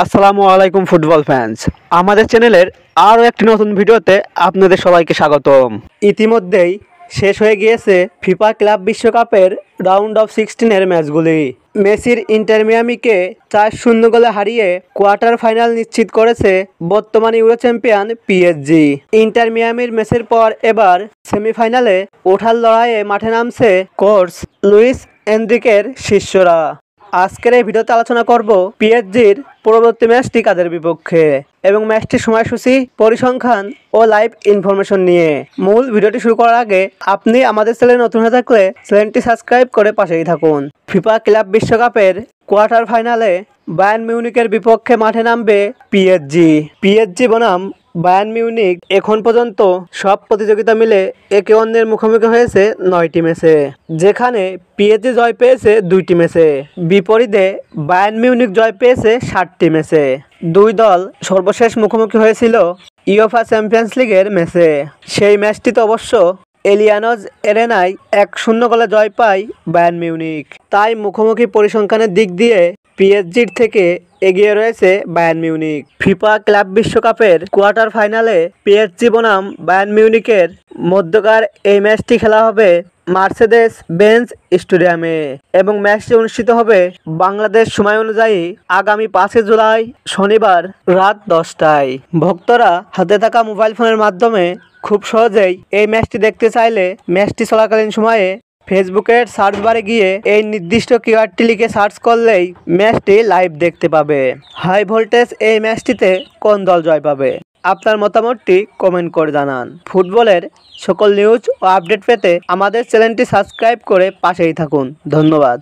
আসসালামু আলাইকুম football fans. আমাদের চ্যানেলের আরও একটি নতুন ভিডিওতে আপনাদের সবাইকে স্বাগতম। ইতিমধ্যেই শেষ হয়ে গিয়েছে ফিফা ক্লাব বিশ্বকাপের রাউন্ড অফ 16-এর ম্যাচগুলি। মেসির ইন্টার মিয়ামিকে 4-0 গোলে হারিয়ে কোয়ার্টার ফাইনাল নিশ্চিত করেছে বর্তমান ইউরো চ্যাম্পিয়ন পিএসজি। ইন্টার মিয়ামির ম্যাচের পর এবার সেমিফাইনালে ওঠার লড়াইয়ে মাঠে নামছে কোচ লুইস এনরিকের শিষ্যরা। আজকের এই ভিডিওতে আলোচনা করব পিএসজির পরবর্তী ম্যাচটি কাদের বিপক্ষে এবং ম্যাচটির সময়সূচি, পরিসংখ্যান ও লাইভ ইনফরমেশন নিয়ে। মূল ভিডিওটি শুরু করার আগে আপনি আমাদের চ্যানেলে নতুন হয়ে থাকলে চ্যানেলটি সাবস্ক্রাইব করে পাশেই থাকুন। ফিফা ক্লাব বিশ্বকাপের কোয়ার্টার ফাইনালে বায়ার্ন মিউনিখের বিপক্ষে মাঠে নামবে পিএসজি বনাম বায়ার্ন মিউনিখ এখন পর্যন্ত সব প্রতিযোগিতা মিলে একে অন্যের মুখোমুখি হয়েছে 9টি ম্যাচে, যেখানে পিএসজি জয় পেয়েছে 2টি ম্যাচে। বিপরীতে বায়ার্ন মিউনিখ জয় পেয়েছে 7টি ম্যাচে। দুই দল সর্বশেষ মুখোমুখি হয়েছিল ইউএফা চ্যাম্পিয়ন্স লিগের ম্যাচে। সেই ম্যাচটিতে অবশ্য এলিয়ানজ এরেনায় 1-0 গোলে জয় পায় বায়ার্ন মিউনিখ। তাই মুখোমুখি পরিসংখ্যানের দিক দিয়ে পিএসজির থেকে এগিয়ে রয়েছে বায়ার্ন মিউনিখ। ফিফা ক্লাব বিশ্বকাপের কোয়ার্টার ফাইনালে পিএসজি বনাম বায়ার্ন মিউনিখের মধ্যকার এই ম্যাচটি খেলা হবে মার্সেডেস বেঞ্জ স্টেডিয়ামে এবং ম্যাচটি অনুষ্ঠিত হবে বাংলাদেশ সময় অনুযায়ী আগামী 5 জুলাই শনিবার রাত 10টায়। ভক্তরা হাতে থাকা মোবাইল ফোনের মাধ্যমে খুব সহজেই এই ম্যাচটি দেখতে চাইলে ম্যাচটি চলাকালীন সময়ে ফেসবুকের সার্চ বারে গিয়ে এই নির্দিষ্ট কিওয়ার্ডটি লিখে সার্চ করলেই ম্যাচটি লাইভ দেখতে পাবে। হাই ভোল্টেজ এই ম্যাচটিতে কোন দল জয় পাবে? আপনার মতামতটি কমেন্ট করে জানান। ফুটবলের সকল নিউজ ও আপডেট পেতে আমাদের চ্যানেলটি সাবস্ক্রাইব করে পাশেই থাকুন। ধন্যবাদ।